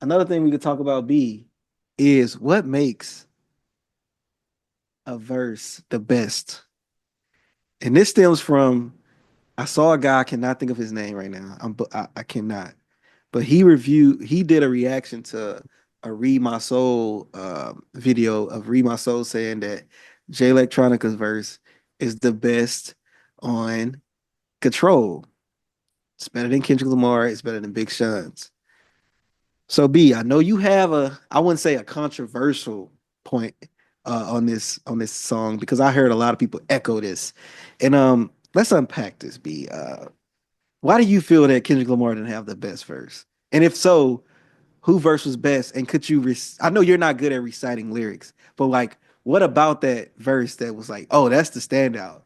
Another thing we could talk about B is what makes a verse the best. And this stems from I saw a guy, I cannot think of his name right now. I cannot. But he did a reaction to a Read My Soul video of Read My Soul saying that Jay Electronica's verse is the best on Control. It's better than Kendrick Lamar, it's better than Big Sean's. So B, I know you have I wouldn't say a controversial point on this song because I heard a lot of people echo this. And let's unpack this, B. Why do you feel that Kendrick Lamar didn't have the best verse? And if so, who verse was best? And could you I know you're not good at reciting lyrics, but like what about that verse that was like, oh, that's the standout?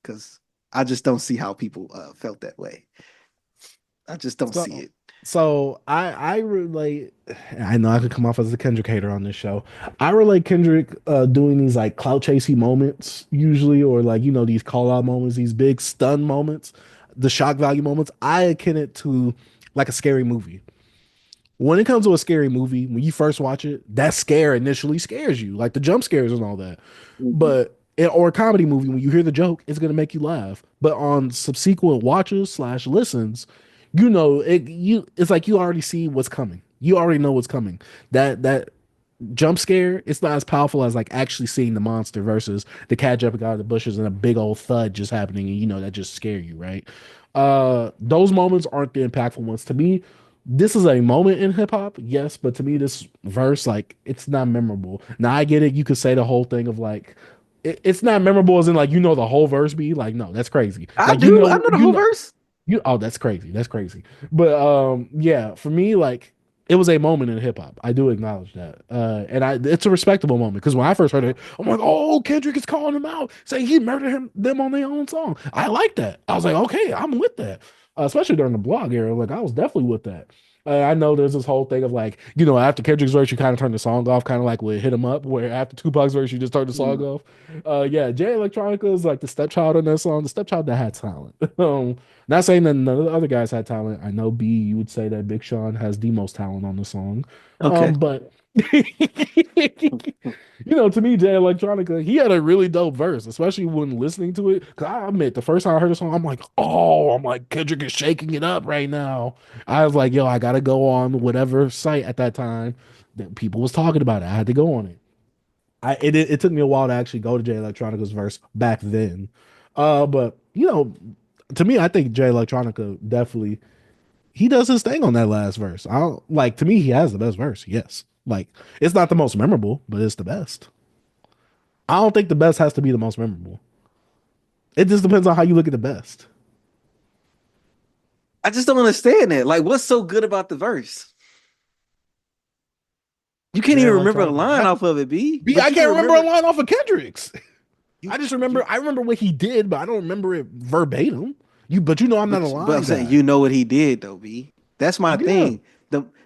Because I just don't see how people felt that way. I just don't see So, it. so I relate. I know I could come off as a Kendrick hater on this show. I relate Kendrick doing these like clout chasey moments usually, or like these call out moments, these big stun moments, the shock value moments. I akin it to like a scary movie. When it comes to a scary movie, when you first watch it, that scare initially scares you, like the jump scares and all that. Mhm. Or a comedy movie, when you hear the joke, it's gonna make you laugh. But on subsequent watches slash listens, it's like you already see what's coming. You already know what's coming. That jump scare, it's not as powerful as like actually seeing the monster versus the cat jumping out of the bushes and a big old thud just happening, and that just scare you, right? Those moments aren't the impactful ones to me. This is a moment in hip hop, yes, but to me, this verse, like, it's not memorable. Now, I get it. You could say the whole thing of like, it's not memorable as in like the whole verse be like, no, that's crazy. I Like, do. I know the whole verse. oh, that's crazy. That's crazy. But yeah, for me, like, it was a moment in hip hop. I do acknowledge that. It's a respectable moment because when I first heard it, I'm like, oh, Kendrick is calling him out, saying he murdered them on their own song. I like that. I was like, okay, I'm with that. Especially during the blog era, like I was definitely with that. I know there's this whole thing of like, after Kendrick's verse, you kind of turn the song off, kind of like with Hit 'em Up, where after Tupac's verse, you just turn the song Mm. off. Yeah, Jay Electronica is like the stepchild in that song, the stepchild that had talent. Not saying that none of the other guys had talent. I know B, you would say that Big Sean has the most talent on the song. Okay. But to me, Jay Electronica, he had a really dope verse, especially when listening to it. Cause I admit, the first time I heard the song, I'm like, Kendrick is shaking it up right now. I was like, yo, I gotta go on whatever site at that time that people was talking about it. I had to go on it. It took me a while to actually go to Jay Electronica's verse back then. But to me, I think Jay Electronica definitely he does his thing on that last verse. I don't like to me he has the best verse. Yes. Like it's not the most memorable, but it's the best. I don't think the best has to be the most memorable. It just depends on how you look at the best. I just don't understand that. Like, what's so good about the verse? You can't Jay even remember a Electronica. line off of it, B. B, But I you can can't remember a remember line off of Kendrick's. you I just you. remember what he did, but I don't remember it verbatim. But I'm not a But I'm line saying guy. you know what he did though, B. That's my Yeah. thing.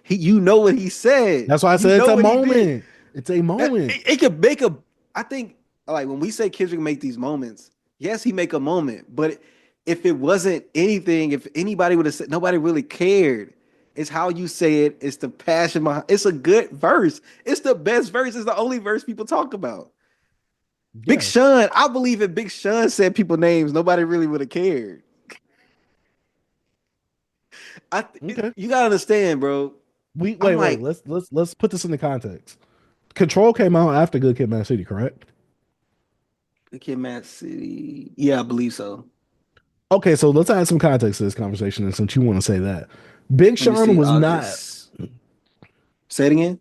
You know what he said. That's why I You said it's know a what he did. moment. It's a moment. It could make a. I think like when we say Kendrick make these moments, yes, he make a moment. But if it wasn't anything, if anybody would have said, nobody really cared. It's how you say it. It's the passion behind. It's a good verse. It's the best verse. It's the only verse people talk about. Big Yes. Sean, I believe if Big Sean said people names, nobody really would have cared. Okay. You gotta understand, bro. We I'm wait. like, Let's put this into context. Control came out after Good Kid, Mad City, correct? okay, Matt City. Yeah, I believe so. Okay, so let's add some context to this conversation. And since you want to say that, Big Let me Sean see. was not. August. Say it again.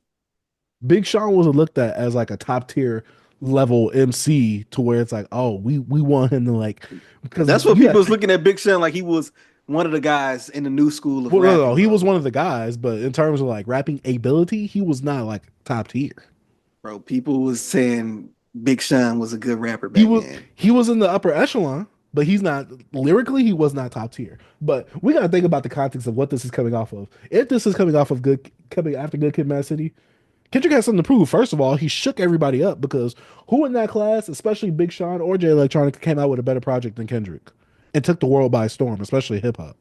Big Sean wasn't looked at as like a top tier level MC to where it's like, oh, we want him to like because That's what you people got was looking at Big Sean like he was one of the guys in the new school of well, no, rapping, he was bro. one of the guys, but in terms of like rapping ability, he was not like top tier. Bro, people was saying Big Sean was a good rapper He back was then. he was in the upper echelon, but he's not lyrically. He was not top tier. But we gotta think about the context of what this is coming off of. If this is coming off of coming after Good Kid, Mad City, Kendrick has something to prove. First of all, he shook everybody up because who in that class, especially Big Sean or Jay Electronica, came out with a better project than Kendrick and took the world by storm, especially hip hop.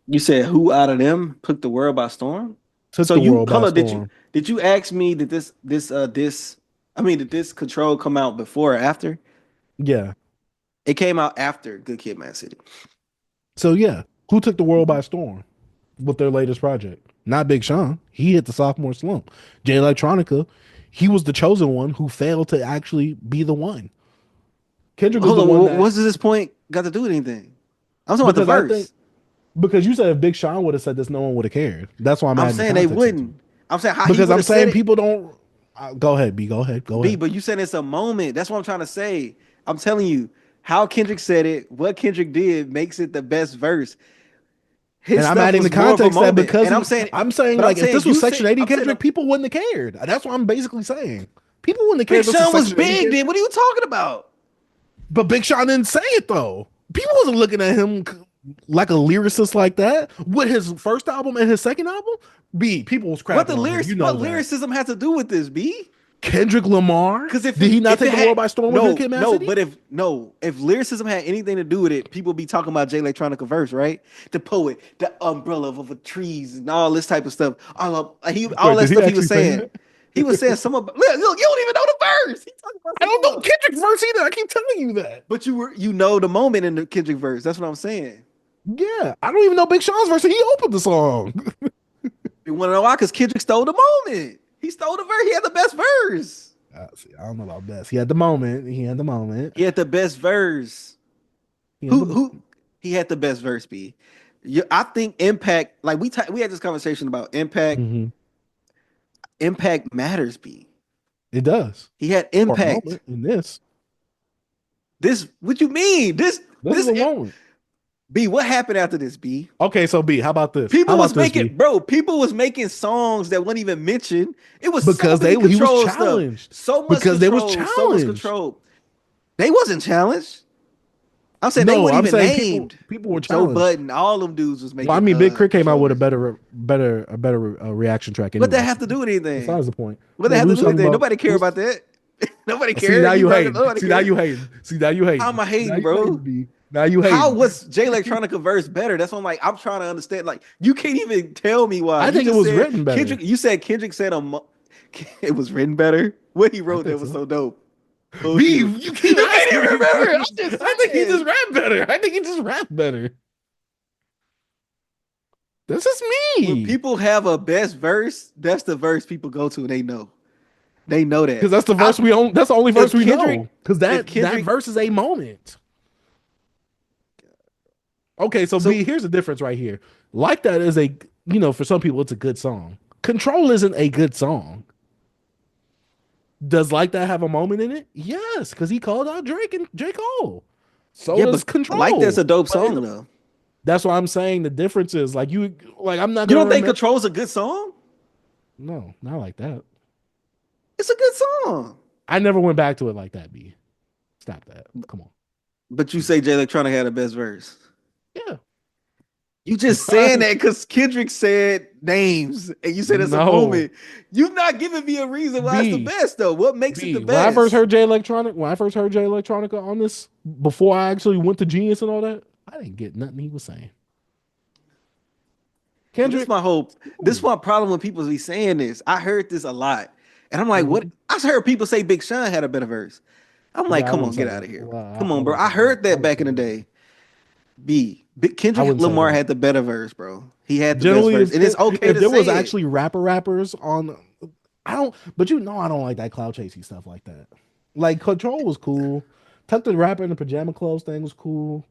You said who out of them took the world by storm? took So the you world hold by on, storm. did you ask me that this I mean did this control come out before or after? Yeah. It came out after Good Kid, Mad City. So yeah, who took the world by storm with their latest project? Not Big Sean. He hit the sophomore slump. Jay Electronica, he was the chosen one who failed to actually be the one. Kendrick is Hold the on, one that what's this point got to do with anything? I'm talking about the because I think verse. because you said if Big Sean would have said this, no one would have cared. That's why I'm I'm adding the saying they context into wouldn't. it. I'm saying how he Because would I'm have said saying it. people don't. Go ahead, B. Go ahead. Go B, ahead. but you said it's a moment. That's what I'm trying to say. I'm telling you how Kendrick said it, what Kendrick did makes it the best verse. And His I'm stuff adding the was more of a context that moment. because And he, I'm saying but I'm like if saying this was you Section say 80 I'm saying Kendrick, people wouldn't have cared. That's what I'm basically saying. People wouldn't have Big cared. This was Sean was Section 80 big then. Kendrick. What are you talking about? But Big Sean didn't say it though. People wasn't looking at him like a lyricist like that. With his first album and his second album, B, people was What crapping on him. You what know that. lyricism has to do with this, B? Kendrick Lamar, Because did he not if take it the had world by storm with Good Kid, Mad City? but if no, if lyricism had anything to do with it, people be talking about Jay Electronica verse, right? The poet, the umbrella of the trees, and all this type of stuff. All Wait, that did he stuff he was actually say saying. that? He was saying some of look, you don't even know the verse. He talking about I some don't know song. Kendrick's verse either. I keep telling you that. But you know the moment in the Kendrick verse. That's what I'm saying. Yeah, I don't even know Big Sean's verse. And he opened the song. You want to know why? Because Kendrick stole the moment. He stole the verse. He had the best verse. See, I don't know about best. He had the moment. He had the moment. He had the best verse. He had the Who he had the best verse be? I think impact. Like we had this conversation about impact. hmm Impact matters. Be It does he had for a impact. moment in this. This what you mean? This is a moment. B. What happened after this? B. Okay, so B, how about this? How about this, B? People was making songs that weren't even mentioned. It was so Because many they he was control stuff, challenged. Because they was so much challenged. control. They wasn't challenged. I'm saying they No, weren't I'm even saying named. people were Joe challenged. Budden, all them dudes was Well, I making mean, Big Crit came out with a controllers. better reaction track What that anyway. have to do with anything? Besides the point. What that No, have we to was do with talking anything? about Nobody we care was, about that. Nobody see care. now You you talking? hating. Nobody See now care. you hating. See now you How am hating. I Now hating, you hating, bro? B. Now you How hating. was Jay Electronica verse better? That's what I'm like. I'm trying to understand. Like, you can't even tell me why. I You think it just was said written better. Kendrick. You said Kendrick said it was written better. What he I wrote that think was so. so dope. B, Bullshit. you keep You can't asking even me remember. I'm things. just I think he just saying. rapped better. I think he just rapped better. This is When me. people have a best verse, that's the verse people go to, and they know. They know Because that. that's the verse I we own. That's the only verse if we Kendrick, know. Because if that Kendrick, verse is a moment. Okay, so B, so here's the difference right here. Like that is a for some people it's a good song. Control isn't a good song. Does Like That have a moment in it? Yes, because he called out Drake and J. Cole. So yeah, does but like that's Control. a dope But song though. that's why I'm saying the difference is like I'm not You gonna don't think remember. Control's a good song? No, not like that. It's a good song. I never went back to it like that, B. Stop that. Come on. But you Come on. say Jay Electronica had the best verse. Yeah. You just saying that because Kendrick said names and you said it's a No. moment. You're not giving me a reason why it's the B. best though. What makes it the B. best? When I first heard Jay Electronica on this, before I actually went to Genius and all that, I didn't get nothing he was saying. So this is Kendrick, my hope. This is ooh, my problem when people be saying this. I heard this a lot. And I'm like, what? mhm. I heard people say Big Sean had a better verse. I'm like, Yeah, I come wouldn't on, get say out that. of here. Well, Come I on, bro. wouldn't I say that. heard I that wouldn't back say in the that. day. I Kendrick wouldn't say Lamar that. had the better verse, bro. He had the best Generally, verse. And it's okay if to there was say it. actually rappers on, I don't. But I don't like that cloud chasing stuff like that. Like Control was cool. Tuck the rapper in the pajama clothes thing was cool.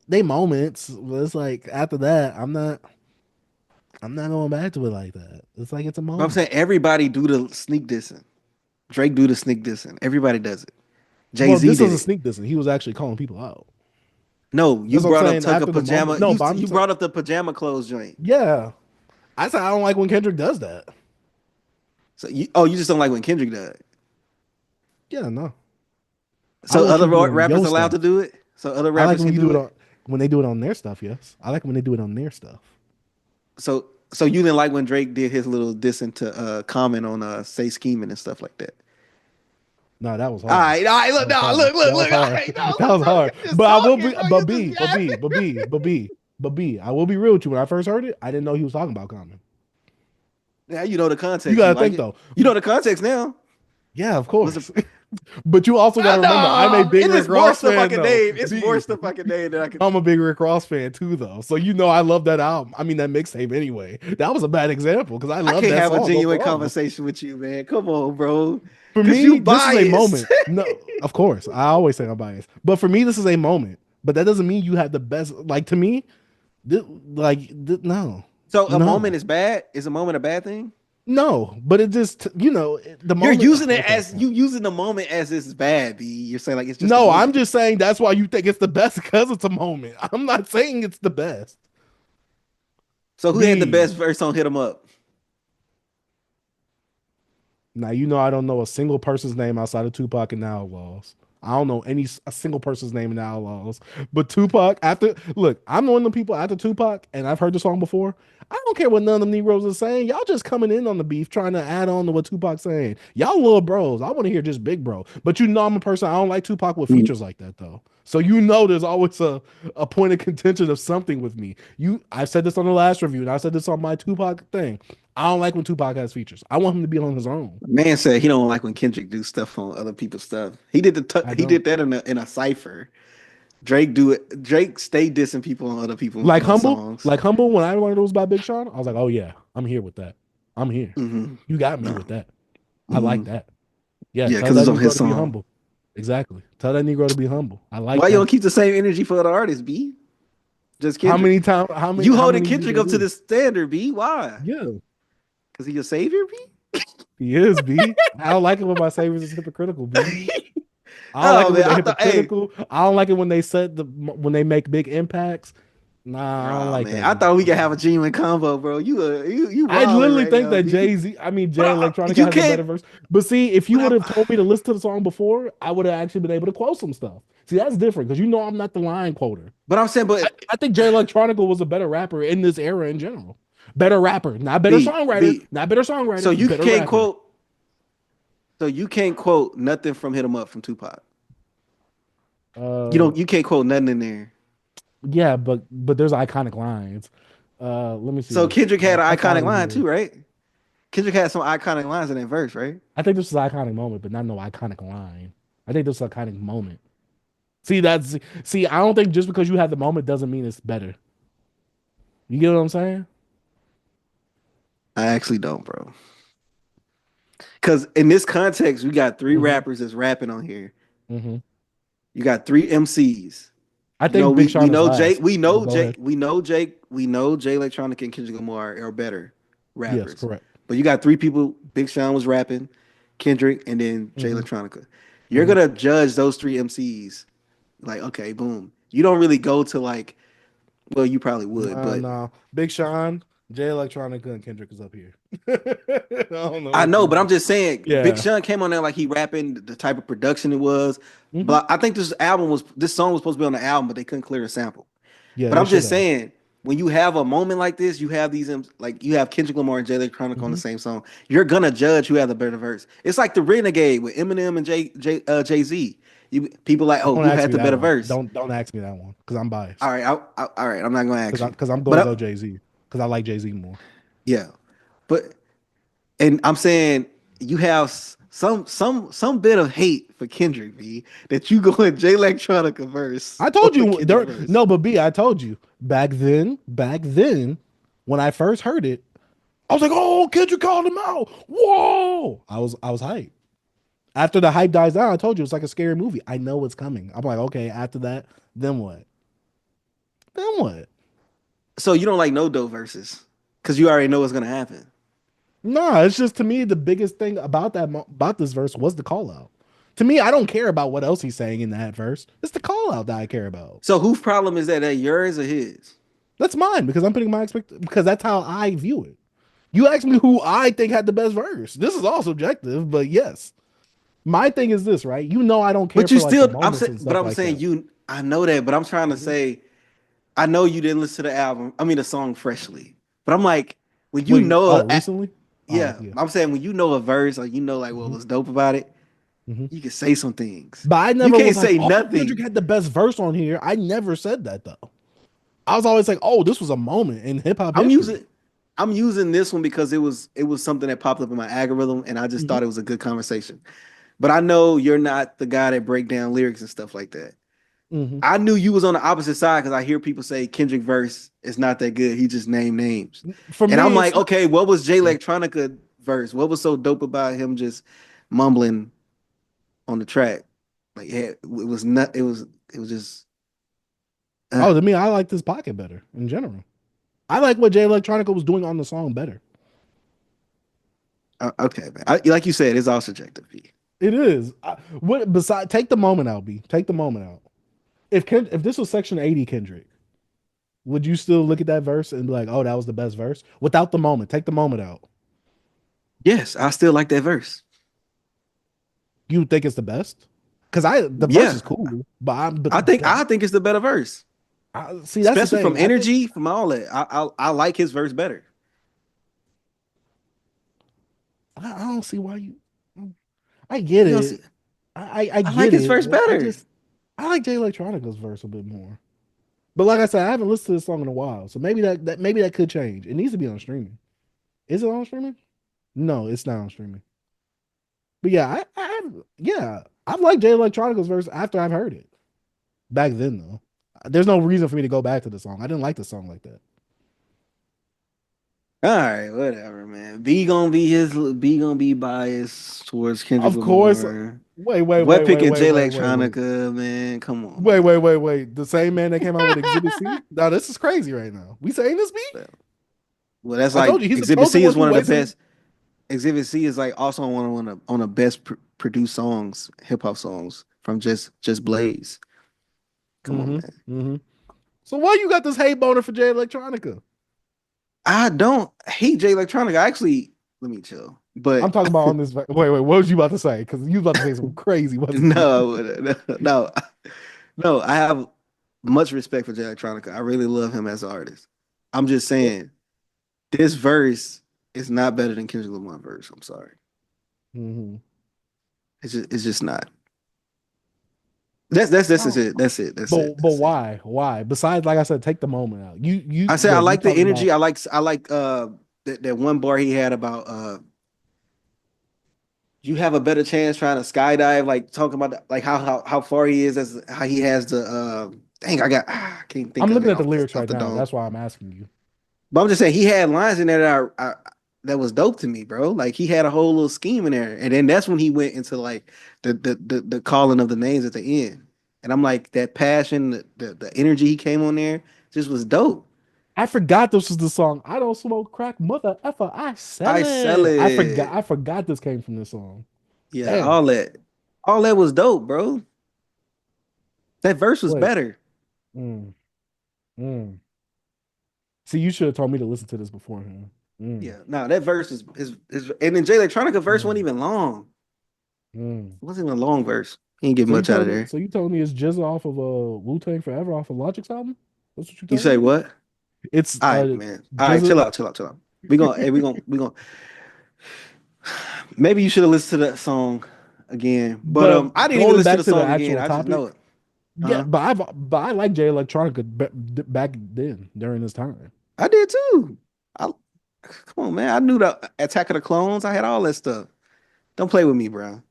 They moments, but it's like after that, I'm not going back to it like that. It's like it's a But I'm moment. saying everybody do the sneak dissing. Drake do the sneak dissing. Everybody does it. Jay Well, Z this did doesn't it. sneak this, and he was actually calling people out. No, you That's what I'm brought up saying. Tucker After the moment, pajama. no, but You brought up the pajama clothes joint. yeah, I said I don't like when Kendrick does that. So you just don't like when Kendrick does it. Yeah, no, I So want other you doing rappers your allowed to stuff. do it. So other I like rappers when can you do do it it. on when they do it on their stuff. Yes, I like when they do it on their stuff. So you didn't like when Drake did his little dissing to comment on say scheming and stuff like that. No, that was All hard. right, all right, That look, was no, hard. look, look, That was look. All hard. right, no, That look, was bro, hard. you're just But I will talking, be, bro. but You just B, but got B, it. but B, but B, but B, but B. I will be real with you. When I first heard it, I didn't know he was talking about Common. Now you know the You context. You gotta like think it. though. You know the context now. Yeah, of Was it? course. But you also got to remember, I'm a No, big it Rick is more Ross stuff I fan, can though. name. It's more B, stuff I can name that I could. I'm a big Rick Ross fan too, though. So you know I love that album. I mean that mixtape anyway. That was a bad example because I I love can't that have a song genuine overall. conversation with you, man. Come on, bro. For Cause you me, this is a biased. moment. No, of course, I always say I'm biased. But for me, this is a moment. But that doesn't mean you have the best. Like to me, no, So a moment no, is bad. Is a moment a bad thing? no. But it just the You're moment. using it Okay, as you using the moment as it's bad. B. You're saying like it's just a no, I'm moment. just saying that's why you think it's the best because it's a moment. I'm not saying it's the best. So who had the B. best verse on "Hit 'Em Up"? Now you know I don't know a single person's name outside of Tupac and the Outlaws. I don't know a single person's name in the Outlaws. But Tupac, after look, I'm one of the people after Tupac, and I've heard the song before. I don't care what none of them Negroes are saying. Y'all just coming in on the beef, trying to add on to what Tupac's saying. Y'all little bros. I want to hear just big bro. But you know I'm a person. I don't like Tupac with Mm. features like that though. So you know there's always a point of contention of something with me. I said this on the last review, and I said this on my Tupac thing. I don't like when Tupac has features. I want him to be on his own. Man said he don't like when Kendrick do stuff on other people's stuff. I He don't. did that in a cipher. Drake do it. Drake stay dissing people on other people's songs. Like humble. When I learned it was by Big Sean, I was like, oh yeah, I'm here with that. I'm here. Hmm. You got me No. with that. I like Hmm. that. Yeah, Yeah, tell because it's that on Negro his to be song. humble. Exactly. Tell that Negro to be humble. I like Why you don't that. keep the same energy for other artists, B? Just Kendrick. How You holding many you Kendrick gonna up to do? the standard, B. Why? Yeah, Because he your savior, he is B. I don't like it when my saviors is hypocritical, B. B? I don't like Oh it man, when they're I thought, hey, hypocritical. I don't like it when when they make big impacts. Nah, I don't bro, like man, that, I B. thought we could have a genuine convo, bro. You I wilding literally right think now, that B. Jay But Electronica you has a can't. better verse. But see, if you But would have I'm. told me to listen to the song before, I would have actually been able to quote some stuff. See, that's different because you know I'm not the line quoter. But I'm saying, but I think Jay Electronica was a better rapper in this era in general. Better rapper, not better B songwriter, B. not better So songwriter, you better can't rapper. quote. So you can't quote nothing from "Hit 'Em Up" from Tupac. You Uh, don't. You can't quote nothing in there. yeah, but there's iconic lines. Let me So see. Kendrick had an What's iconic out of line here? too, right? Kendrick had some iconic lines in that verse, right? I think this is an iconic moment, but not no iconic line. I think this is an iconic moment. See. I don't think just because you have the moment doesn't mean it's better. You get what I'm saying? I actually don't, bro. Because in this context, we got three Hmm. rappers that's rapping on here. Hmm. You got three MCs. I You know, think Big we Sean is know Jake, last, but go ahead. we know Jay Electronica and Kendrick Lamar are better Yes, rappers. correct. But you got three people. Big Sean was rapping, Kendrick, and then Jay Hmm. Electronica. You're Hmm. gonna judge those three MCs like, okay, boom. You don't really go to like, well, you probably would, No, but no. Big Sean, Jay Electronica, and Kendrick is up here. I don't know I what know, you but I'm mean. just saying, Big Yeah. Sean came on there like he rapping the type of production it was. Hmm. But I think this song was supposed to be on the album, but they couldn't clear the sample. Yeah, But they I'm should just have. saying, when you have a moment like this, you have like you have Kendrick Lamar and Jay Electronica on the Hmm. same song. You're gonna judge who has the better verse. It's like the Renegade with Eminem and Jay Z. People like, oh, Don't who ask had me the that better one. verse? Don't ask me that one because I'm All biased. right, all right. I'm not gonna ask you, Because I'm but gonna go Jay Z because I like Jay Z more. yeah, but and I'm saying you have some bit of hate for Kendrick B that you go in Jay Electronica verse I told over you Kendrick there. verse. No, but B, I told you back then, when I first heard it, I was like, "Oh, Kendrick called him out! Whoa!" I was hyped. After the hype dies down, I told you it's like a scary movie. I know what's coming. I'm like, okay. After that, then what? Then what? So you don't like no dope verses because you already know what's gonna happen. Nah, it's just to me the biggest thing about about this verse was the call out. To me, I don't care about what else he's saying in that verse. It's the call out that I care about. So whose problem is that? That yours or his? That's mine because I'm putting my expect because that's how I view it. You asked me who I think had the best verse. This is all subjective, but yes. My thing is this, right? You know I don't care But you for like the still, moments and but stuff I'm like saying that. you. I know that, but I'm trying to Mhm. say I know you didn't listen to the album. I mean the song freshly, but I'm like when you When know, oh recently? Oh yeah, yeah. I'm saying when you know a verse or you know like what Hmm. was dope about it, Hmm. you can say some things. But I You never can't was like, say oh, Kendrick nothing. had the best verse on here. I never said that though. I was always like, oh, this was a moment in hip hop I'm history. using. I'm using this one because it was something that popped up in my algorithm, and I just Hmm. thought it was a good conversation. But I know you're not the guy that break down lyrics and stuff like that. Hmm. I knew you was on the opposite side because I hear people say Kendrick verse is not that good. He just named names, For and I'm me, it's like, not. okay, what was Jay Electronica verse? What was so dope about him just mumbling on the track? Like, yeah, it was not. It was just. Uh, Oh, to me, I like this pocket better in general. I like what Jay Electronica was doing on the song better. okay, man. Like you said, it's all subjective. P. It is. What beside take the moment out, B. Take the moment out. If this was Section 80 Kendrick, would you still look at that verse and be like, "Oh, that was the best verse"? Without the moment, take the moment out. Yes, I still like that verse. You would think it's the best? Because the verse Yeah, is cool, but I think I think it's the better verse, see that's the especially thing. from I think energy, from all that. I like his verse better. I don't see why you. I get You don't see? it. I I like get his it, verse but I better. just I like Jay Electronica's verse a bit more. But like I said, I haven't listened to this song in a while, so maybe that could change. It needs to be on streaming. Is it on streaming? No, it's not on streaming. But yeah, I've liked Jay Electronica's verse after I've heard it. Back then though, there's no reason for me to go back to the song. I didn't like the song like that. All right, whatever, man. B gonna be biased towards Kendrick Of course. Lamar. Wait, wait, What wait, wait, picking wait, Jay wait, wait, wait. Electronica, man? Come on, Wait, man. wait, wait, wait. The same man that came out with Exhibit C? Now this is crazy right now. We saying this, B? Well, that's I told like you he's Exhibit supposed to C is want you one of the wasting. best. Exhibit C is like also on the best produced songs, hip hop songs from just Blaze. Come on, man. Mm-hmm. Mm-hmm. So why you got this hate boner for Jay Electronica? I don't hate Jay Electronica. Actually, let me chill. I'm But talking about on this. Wait, wait. What was you about to say? Because you was about to say something crazy, wasn't you? no, no, no. I have much respect for Jay Electronica. I really love him as an artist. I'm just saying this verse is not better than Kendrick Lamar verse. I'm sorry. Mm-hmm. It's just not. That's Oh, it. That's it. That's it. but That's it. why? Why? Besides, like I said, take the moment out. I said I Wait. You like the talking energy. about? I like that one bar he had about you have a better chance trying to skydive, like talking about like how far he is as how he has the dang I can't think I'm of looking it at the off lyrics off right the now. dome. That's why I'm asking you. But I'm just saying he had lines in there that was dope to me, bro. Like he had a whole little scheme in there, and then that's when he went into like the calling of the names at the end, and I'm like that passion, the energy he came on there just was dope. I forgot this was the song. I don't smoke crack, mother effer. I sell I sell it. I forgot. it. I forgot this came from this song. Yeah, Damn. all that was dope, bro. That verse was Wait. better. Mm, mm. See, you should have told me to listen to this beforehand. Mm, Yeah, no, that verse is and then Jay Electronica verse wasn't mm, even long. mm. It wasn't even a long verse. He didn't get much out of there. So you told me it's just off of Wu Tang Forever off of Logic's album? That's what you You told say me? what? It's All right, man. All right, just chill out, chill out, chill out. We gonna maybe you should have listened to that song again. But but I didn't even going listen to back the to the song again. actual I just know topic. it. Yeah, Uh-huh. but I like Jay Electronica back then during this time. I did too. I come on, man. I knew the Attack of the Clones. I had all that stuff. Don't play with me, bro.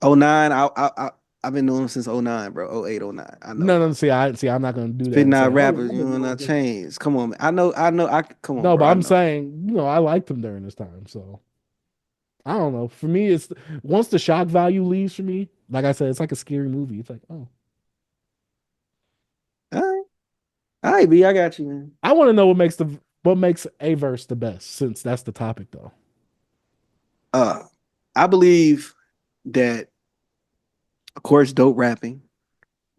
Oh 09, I've been knowing him since oh 09, bro. Oh 08, oh 09. I know, No, no, bro. see, I'm not gonna do that Spitting and say, out oh, rappers, I've you been know, knowing not this. chains. Come on, man. I come on, No, bro. but I I'm know. saying, I liked him during this time. So I don't know. For me, it's once the shock value leaves for me, like I said, it's like a scary movie. It's like, oh, All right. All right, B, I got you, man. I want to know what makes a verse the best, since that's the topic though. Uh, I believe that, of course, dope rapping.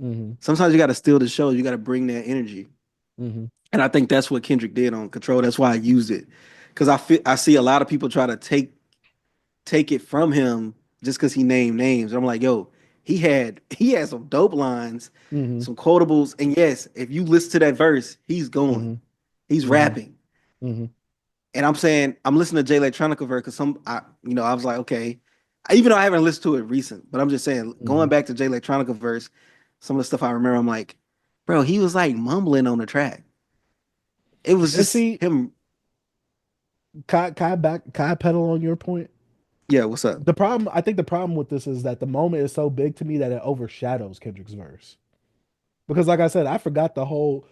Mm-hmm. Sometimes you got to steal the show. You got to bring that energy, Mm-hmm. and I think that's what Kendrick did on Control. That's why I used it, because I see a lot of people try to take it from him just because he named names. I'm like, yo, he had some dope lines, Mm-hmm. some quotables, and yes, if you listen to that verse, he's going, Mm-hmm. he's Mm-hmm. rapping. Mm-hmm. And I'm saying I'm listening to Jay Electronica verse because I was like, okay, even though I haven't listened to it recent, but I'm just saying, Mm-hmm. going back to Jay Electronica verse, some of the stuff I remember, I'm like, bro, he was like mumbling on the track. It was And just see, him. Can I pedal on your point? Yeah, what's up? I think the problem with this is that the moment is so big to me that it overshadows Kendrick's verse. Because like I said, I forgot the whole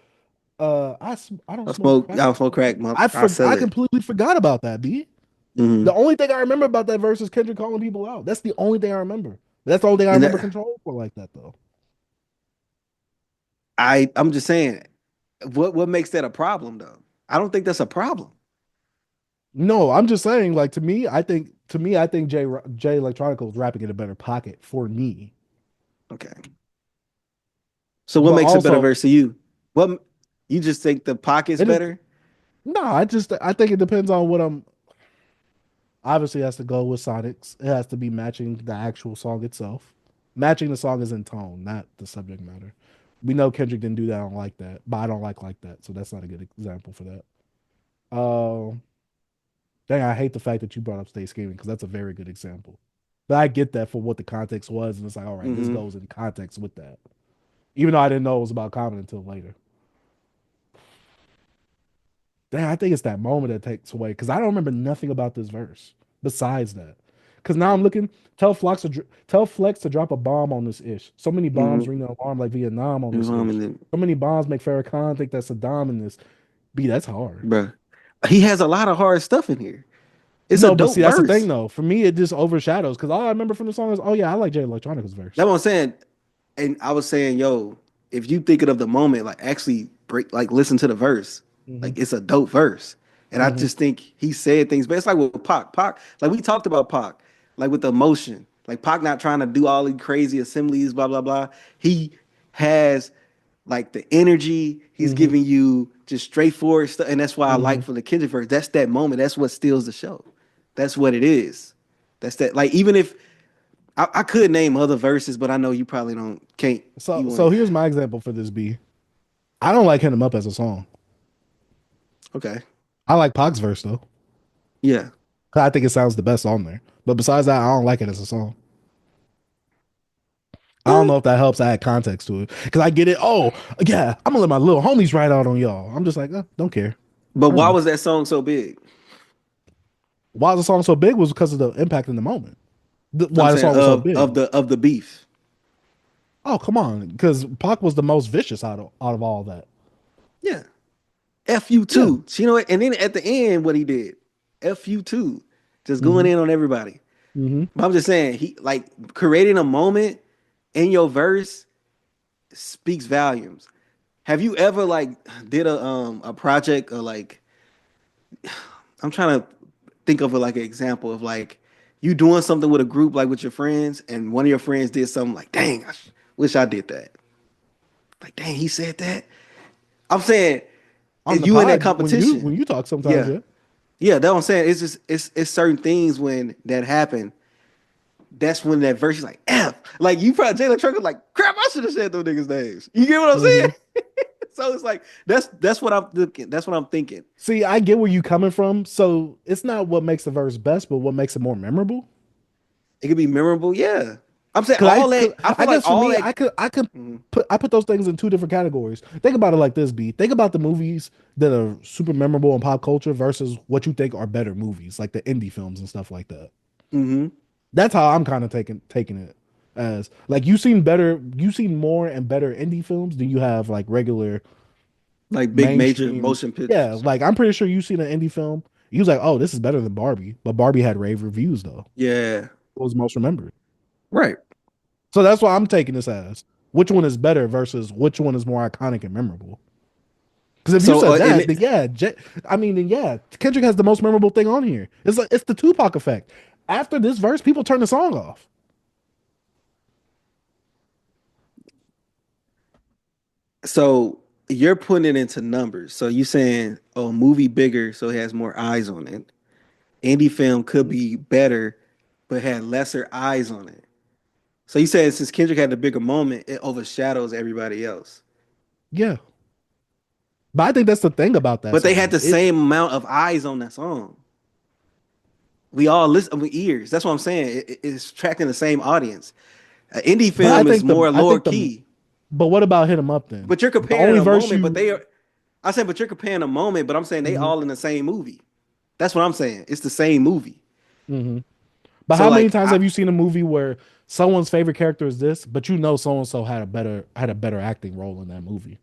I don't smoke crack. I don't smoke crack, I sell I it. completely forgot about that, B. The Hmm. only thing I remember about that verse is Kendrick calling people out. That's the only thing I remember. That's the only thing I And remember that, control for like that though. I'm just saying, what makes that a problem though? I don't think that's a problem. No, I'm just saying, like I think Jay Electronica was rapping in a better pocket for me. Okay. So what But makes a better also verse to you? What you just think the pocket's it better? no, I think it depends on what I'm obviously it has to go with Sonics. It has to be matching the actual song itself. Matching the song is in tone, not the subject matter. We know Kendrick didn't do that. I don't like that, but I don't like that, so that's not a good example for that. Uh, Dang, I hate the fact that you brought up Stay Scheming because that's a very good example. But I get that for what the context was, and it's like, all right, this Hmm. goes in context with that. Even though I didn't know it was about Common until later. Dang, I think it's that moment that takes away because I don't remember nothing about this verse besides that. Because now I'm looking, tell Flex to drop a bomb on this ish. So many bombs Hmm. and alarm like Vietnam on this And ish. then, So many bombs make Farrakhan think that's Saddam in this. B, that's hard. bro, he has a lot of hard stuff in here. It's a No, but dope see, that's the thing verse. though. For me, it just overshadows because all I remember from the song is, oh yeah, I like Jay Electronica's verse. That's what I'm saying. And I was saying, yo, if you thinking of the moment, like actually break, like listen to the verse, Hmm. like it's a dope verse. And I Hmm. just think he said things, but it's like with Pac. Pac, like we talked about Pac, like with the emotion, like Pac not trying to do all these crazy assemblies, blah blah blah. He has like the energy. He's Hmm. giving you just straightforward stuff, and that's why I like Hmm. for the Kendrick verse. That's that moment. That's what steals the show. That's what it is. That's that. Like even if I could name other verses, but I know you probably don't can't. So, You want so here's my example for this. B. I don't like "Hit 'Em Up" as a song. okay. I like Pac's verse though. Yeah. 'Cause I think it sounds the best on there. But besides that, I don't like it as a song. I don't Eh, know if that helps add context to it because I get it. Oh yeah, I'm gonna let my little homies ride out on y'all. I'm just like, don't care. but I don't why know was that song so big? why the song so big was because of the impact in the moment. I'm Why the saying song was so big. of the beef. Oh come on, because Pac was the most vicious out of all that. Yeah. F you Yeah. too. So you know what? And then at the end, what he did, F you too, just going Hmm. in on everybody. Hmm. But I'm just saying, he like creating a moment in your verse speaks volumes. Have you ever like did a project or like I'm trying to think of like an example of like you doing something with a group like with your friends and one of your friends did something like dang wish I did that like dang he said that I'm saying On if the you in that pod, when competition you talk sometimes, yeah yeah. yeah that's what I'm saying it's just it's certain things when that happen that's when that verse is like F like you probably Jay Electronica like crap I should have said those niggas names you get what I'm saying Hmm. so it's like that's what I'm thinking that's what I'm thinking. See, I get where you coming from. So it's not what makes the verse best, but what makes it more memorable. It could be memorable, yeah. I'm saying all Cause that. I I feel like guess for all me, that. I could Mhm. put those things in two different categories. Think about it like this, B. Think about the movies that are super memorable in pop culture versus what you think are better movies, like the indie films and stuff like that. Mhm. That's how I'm kind of taking it as like you've seen more and better indie films than you have like regular Like big major mainstream. motion Yeah, pictures. like I'm pretty sure you've seen an indie film. You was like, oh, this is better than Barbie, but Barbie had rave reviews though. Yeah. It was most remembered. Right. So that's why I'm taking this as which one is better versus which one is more iconic and memorable. Because if you So said and that, then yeah, then yeah, Kendrick has the most memorable thing on here. It's like it's the Tupac effect. After this verse, people turn the song off. so you're putting it into numbers. So you saying oh movie bigger so it has more eyes on it. Indie film could be better but had lesser eyes on it. So you said since Kendrick had the bigger moment, it overshadows everybody else. Yeah, but I think that's the thing about that But they had song. the same amount of eyes on that song. We all listen with ears. That's what I'm saying. It's attracting the same audience. Indie But film is more lower key. but what about hit 'em up then? But you're The comparing only a verse moment, but you. they are I said, but you're comparing a moment, but I'm saying they Mhm. all in the same movie. That's what I'm saying. It's the same movie. Hmm. But So how many like times I have you seen a movie where someone's favorite character is this, but you know so and so had a better acting role in that movie?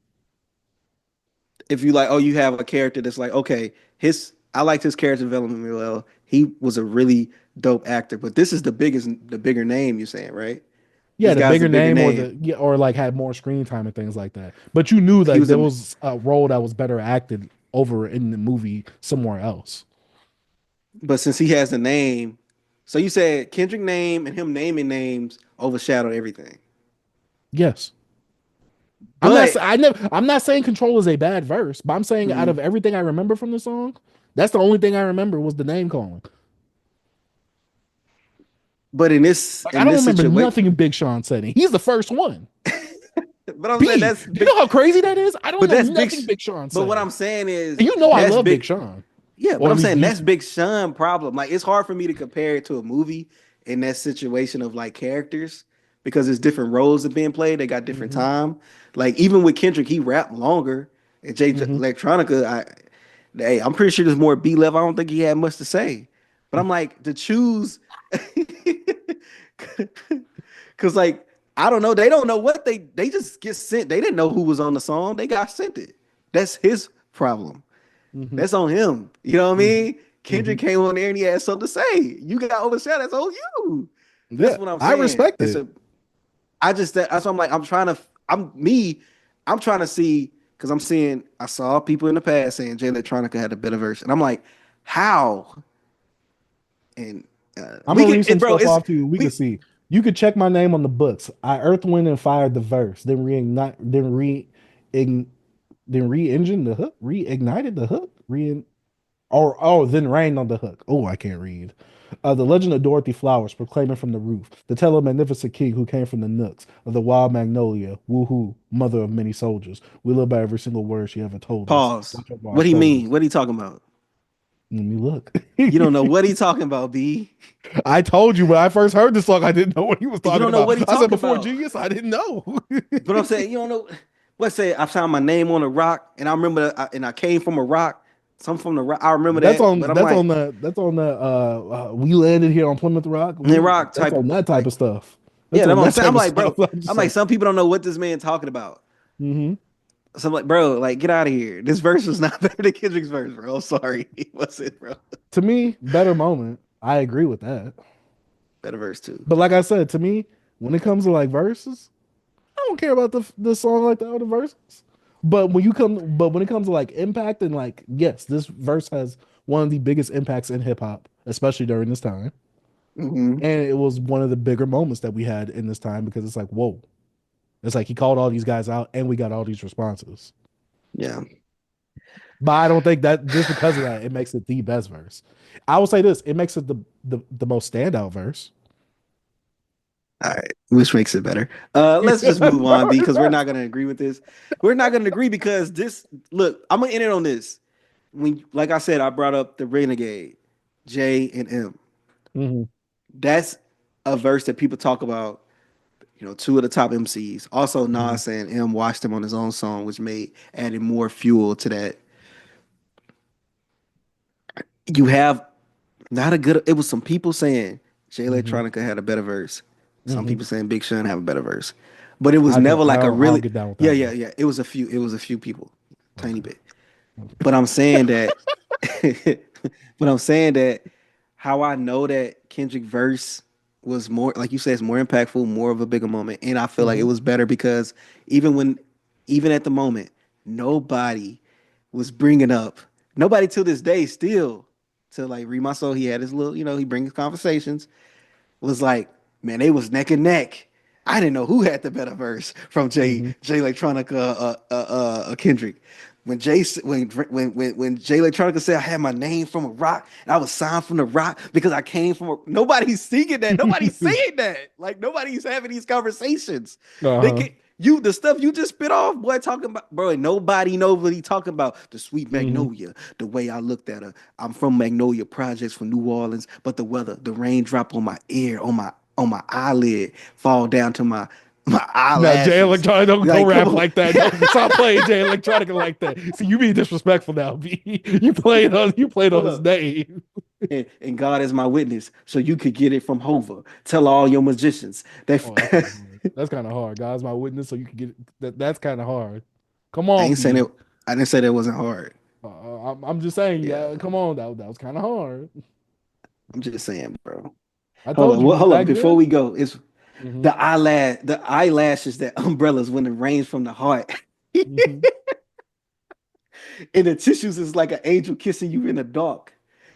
if you like, oh, you have a character that's like, okay, his I liked his character development really well. He was a really dope actor, but this is the bigger name you're saying, right? Yeah, This the guy's the bigger bigger name or name. the yeah, or like had more screen time and things like that. But you knew He like was there a was a role that was better acted over in the movie somewhere else. But since he has the name, so you said Kendrick name and him naming names overshadowed everything. Yes. But I'm not saying Control is a bad verse, but I'm saying out mhm, of everything I remember from the song, that's the only thing I remember was the name calling. but Like I in don't this remember situation, nothing Big Sean said. He's the first one. but I'm saying B, that's do you big. know how crazy that is? I don't But know that's big. nothing Big Sean But what said. I'm saying And is you know I that's love Big big. Sean. Yeah, but Or at I'm least saying used that's to. Big Sean problem. Like it's hard for me to compare it to a movie in that situation of like characters because there's different roles that being played. They got different Hmm. time. Like even with Kendrick, he rapped longer. And Jay Hmm. Electronica, hey, I'm pretty sure there's more B level. I don't think he had much to say. But I'm like to choose, because like I don't know. They don't know what they just get sent. They didn't know who was on the song. They got sent it. That's his problem. Hmm. That's on him. You know what I Hmm. mean? Hmm. Kendrick came on there and he had something to say. You got overshadowed. That's on you. That's Yeah, what I'm I saying. respect it. I just that's what I'm like. I'm trying to see because I saw people in the past saying Jay Electronica had a better version. And I'm like, how? And I'm gonna read some bro, stuff it's off to you. We can we see. You could check my name on the books. I earth, wind, and fired the verse, ign, then re-engine the hook, reignited the hook, or then rained on the hook. Oh, I can't read. The legend of Dorothy Flowers proclaiming from the roof, the tale of magnificent king who came from the nooks of the wild magnolia, woohoo, mother of many soldiers. We live by every single word she ever told us. pause. Watch over our What he mean? shoulders. What he talking about? Let me look. You don't know what he talking about, B. I told you when I first heard this song, I didn't know what he was You talking don't know about. what he I said talking before about. Genius, I didn't know. But I'm saying you don't know. Let's say I found my name on a rock, and I remember, and I came from a rock. Some from the rock. I remember that, but I'm like, That's on the we landed here on Plymouth Rock. in rock That's type on of that type like, of stuff. yeah. That's That's on what I'm that saying. I'm type of like, stuff. bro. I'm just I'm like, like, some people don't know what this man talking about. mm-hmm. So I'm like, bro, like, get out of here. This verse was not better than Kendrick's verse, bro. I'm sorry, it wasn't, bro. To me, better moment. I agree with that. Better verse too. But like I said, to me, when it comes to like verses, I don't care about the song like that or the verses. But when it comes to like impact and like, yes, this verse has one of the biggest impacts in hip hop, especially during this time. Hmm. And it was one of the bigger moments that we had in this time because it's like, whoa. It's like he called all these guys out and we got all these responses. Yeah. But I don't think that just because of that, it makes it the best verse. I will say this, it makes it the most standout verse. All right, which makes it better. Let's just move on, B, because we're not gonna agree with this. We're not gonna agree because this. Look, I'm gonna end it on this. When, like I said, I brought up the Renegade, J and M. Hmm. That's a verse that people talk about. You know, two of the top MCs. Also, Hmm. Nas saying M watched him on his own song, which made added more fuel to that. You have not a good. It was some people saying Jay Hmm. Electronica had a better verse. Some Hmm. people saying Big Sean have a better verse, but it was never like a I don't really. get down with Yeah, that yeah, one. yeah. It was a few. It was a few people, tiny Okay. bit. But I'm saying that. But I'm saying that how I know that Kendrick verse was more, like you said, it's more impactful, more of a bigger moment, and I feel like it Hmm. was better because even when, even at the moment, nobody was bringing up, nobody till this day still, to like Read My Soul, he had his little, he brings conversations, was like, man, they was neck and neck. I didn't know who had the better verse from Hmm. Jay Electronica, Kendrick. When Jay Electronica said I had my name from a rock and I was signed from the rock because I came from a, nobody's singing that. Nobody's saying that. Like nobody's having these conversations. They Uh-huh. get you the stuff you just spit off, boy, talking about, bro. And nobody knows what he talking about. The sweet Hmm. magnolia, the way I looked at her. I'm from Magnolia Projects from New Orleans, but the weather, the raindrop on my ear, on my eyelid, fall down to my My Now Jay eyelashes. Electronica don't Like, come rap on. like that. Don't stop playing Jay Electronica like that. See, you being disrespectful now, B. You played on Hold his up. name. And God is my witness, so you could get it from Hova. Tell all your magicians that Oh, that's kind of hard. That's kind of hard. God's my witness, so you can get it. That's kind of hard. Come I on, ain't saying B. it. I didn't say that wasn't hard. I'm just saying, Yeah, come on, that was kind of hard. I'm just saying, bro. I Hold told on, you, was hold that up. Before good? we go, it's Hmm. the eyelashes that umbrellas when it rains from the heart. Hmm. And the tissues is like an angel kissing you in the dark.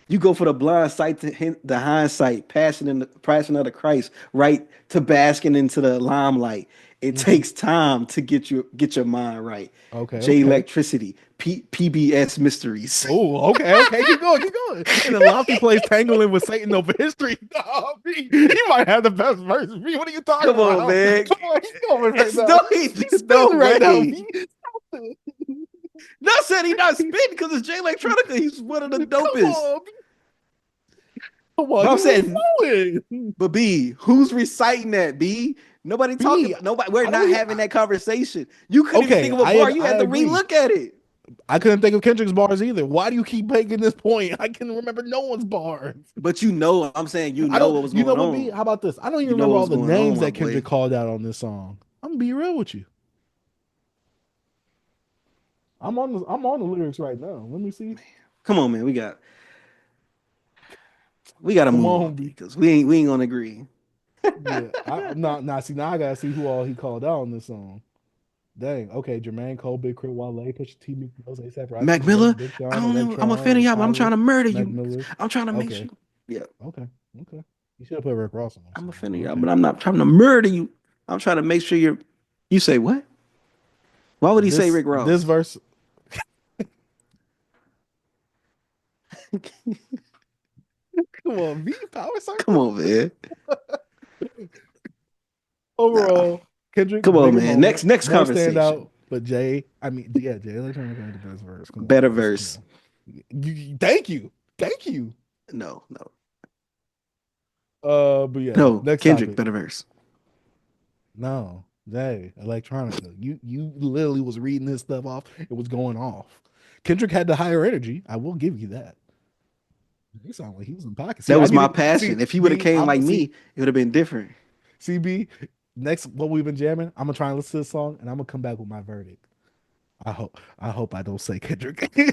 You go for the blind sight to the hindsight, passion of the Christ, right to basking into the limelight. It Hmm. takes time to get your mind right. Okay, J okay. Electricity, PBS Mysteries. Oh, okay, okay. Keep going, keep going. And then Lofty plays Tangling with Satan over history. Oh, B, he might have the best verse. B, what are you talking Come on, about? man. Come on, he's going right It's now. no, He's no spitting right now, way. B. Not said he not spitting because it's Jay Electronica. He's one of the Come dopest. on, B. Come on. But I'm He was saying, flowing. but B, who's reciting that? B, nobody talking. B, Nobody. We're I don't not even. having that conversation. You couldn't even Okay, think of a bar. You I had to agree. relook at it. I couldn't think of Kendrick's bars either. Why do you keep making this point? I can remember no one's bars. But you know, I'm saying you I know don't. what was You know going what, B? on. How about this? I don't even You know remember what all was the going on, names my that Kendrick boy. called out on this song. I'm gonna be real with you. I'm on the lyrics right now. Let me see. Come on, man. We got to Come move on, on, B, B. because we ain't gonna agree. Yeah, I'm not. Now, see, now I gotta see who all he called out on this song. Dang. Okay, Jermaine Cole, Big Crit, Wale, Pusha T, Meek Mill, A$AP Rocky, Mac Drake, Miller. Big I Sean, don't know. I'm a fan of Electron, y'all, but I'm trying Tyler, to murder Mac you. Miller. I'm trying to make Okay, sure. Yeah, okay, okay. You should have put Rick Ross on that I'm a song. fan of y'all, Okay. but I'm not trying to murder you. I'm trying to make sure you're. You say what? Why would he say This Rick this Ross? verse. Come on, V Power Come Circle. on, man. Nah. Overall, Kendrick Come on, bigger man. moment, Next more conversation. standout. But Jay, I mean, yeah, Jay Electronica had the best verse. Come on, Better let's come verse. on. Thank you, thank you. No, no, But yeah, no. next Kendrick, topic. better verse. No, Jay Electronica. You literally was reading this stuff off. It was going off. Kendrick had the higher energy. I will give you that. He sounded like he was in pocket. See, That I was my need to see passion. If he would have B. came I'm like me, see it would have been different. CB. Next, what we've been jamming. I'm gonna try and listen to this song, and I'm gonna come back with my verdict. I hope I don't say Kendrick. Okay.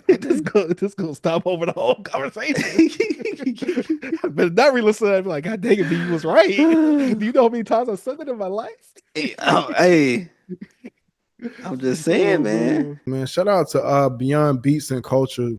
This gonna stop over the whole conversation. I better not re-listen to that. Be like, God dang it, B, you was right. Do you know how many times I said that in my life? Hey, I'm just saying, Oh man. man. Man, shout out to Beyond Beats and Culture